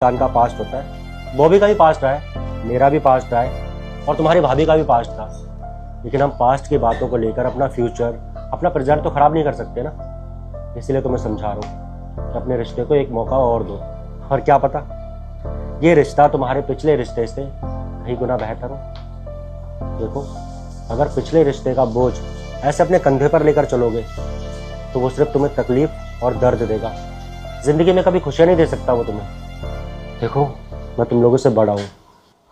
इंसान का पास्ट होता है, बॉबी का भी पास्ट रहा है, मेरा भी पास्ट रहा है और तुम्हारी भाभी का भी पास्ट था। लेकिन हम पास्ट की बातों को लेकर अपना फ्यूचर, अपना प्रेजेंट तो खराब नहीं कर सकते ना। इसलिए तुम्हें समझा रहा हूँ कि अपने रिश्ते को एक मौका और दो। और क्या पता ये रिश्ता तुम्हारे पिछले रिश्ते से कहीं गुना बेहतर हो। देखो, अगर पिछले रिश्ते का बोझ ऐसे अपने कंधे पर लेकर चलोगे तो वो सिर्फ तुम्हें तकलीफ और दर्द देगा, जिंदगी में कभी खुशियाँ नहीं दे सकता वो तुम्हें। देखो, मैं तुम लोगों से बड़ा हूँ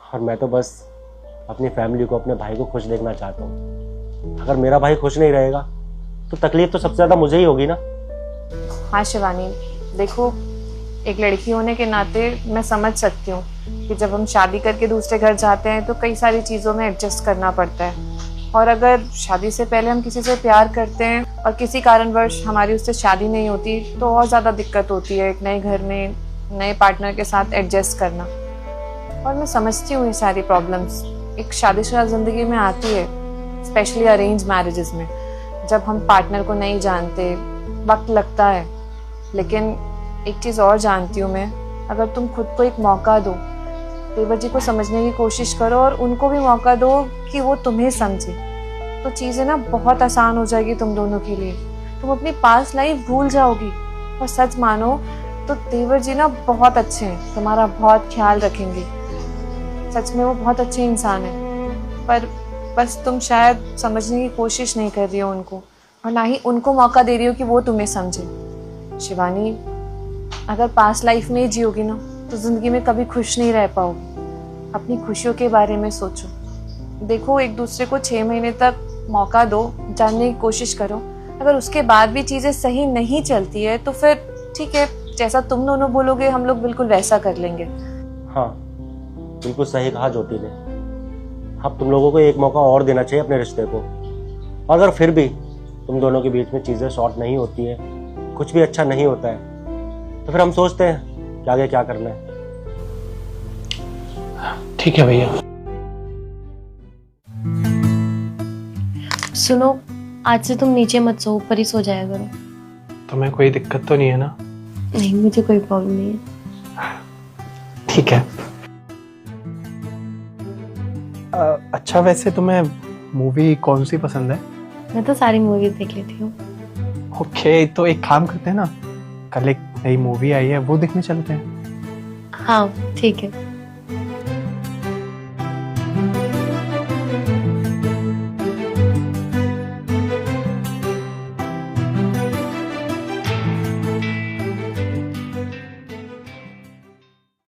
और मैं तो बस अपनी फैमिली को, अपने भाई को खुश देखना चाहता हूँ। अगर मेरा भाई खुश नहीं रहेगा तो तकलीफ तो सबसे ज़्यादा मुझे ही होगी ना। हाँ शिवानी, देखो, एक लड़की होने के नाते मैं समझ सकती हूँ कि जब हम शादी करके दूसरे घर जाते हैं तो कई सारी चीज़ों में एडजस्ट करना पड़ता है। और अगर शादी से पहले हम किसी से प्यार करते हैं और किसी कारणवश हमारी उससे शादी नहीं होती तो और ज़्यादा दिक्कत होती है एक नए घर में नए पार्टनर के साथ एडजस्ट करना। और मैं समझती हूँ ये सारी प्रॉब्लम्स एक शादीशुदा ज़िंदगी में आती है, स्पेशली अरेंज मैरिजेस में, जब हम पार्टनर को नहीं जानते, वक्त लगता है। लेकिन एक चीज़ और जानती हूँ मैं, अगर तुम खुद को एक मौका दो, देवर जी को समझने की कोशिश करो और उनको भी मौका दो कि वो तुम्हें समझे, तो चीज़ें ना बहुत आसान हो जाएगी तुम दोनों के लिए। तुम अपनी पास्ट लाइफ भूल जाओगी। और सच मानो तो देवर जी ना बहुत अच्छे हैं, तुम्हारा बहुत ख्याल रखेंगे। सच में वो बहुत अच्छे इंसान है, पर बस तुम शायद समझने की कोशिश नहीं कर रही हो उनको, और ना ही उनको मौका दे रही हो कि वो तुम्हें समझे। शिवानी, अगर पास्ट लाइफ में ही जियोगी ना तो जिंदगी में कभी खुश नहीं रह पाओगी। अपनी खुशियों के बारे में सोचो। देखो, एक दूसरे को 6 महीने तक मौका दो, जानने की कोशिश करो। अगर उसके बाद भी चीज़ें सही नहीं चलती है तो फिर ठीक है, जैसा तुम दोनों बोलोगे हम लोग बिल्कुल वैसा कर लेंगे। हाँ, बिल्कुल सही कहा ज्योति ने। अब तुम लोगों को एक मौका और देना चाहिए अपने रिश्ते को। और अगर फिर भी तुम दोनों के बीच में चीज़ें सॉर्ट नहीं होती है, कुछ भी अच्छा नहीं होता है, तो फिर हम सोचते हैं कि आगे क्या करना है। ठीक है भैया। सुनो, आज से तुम नीचे मत सो, ऊपर ही सो जाया करो। तुम्हें कोई दिक्कत तो नहीं है ना? नहीं, मुझे कोई प्रॉब्लम नहीं है। ठीक है। अच्छा, वैसे तुम्हें मूवी कौन सी पसंद है? मैं तो सारी मूवीज देख लेती हूँ। ओके, तो एक काम करते हैं ना, कल एक नई मूवी आई है वो देखने चलते हैं। हाँ ठीक है।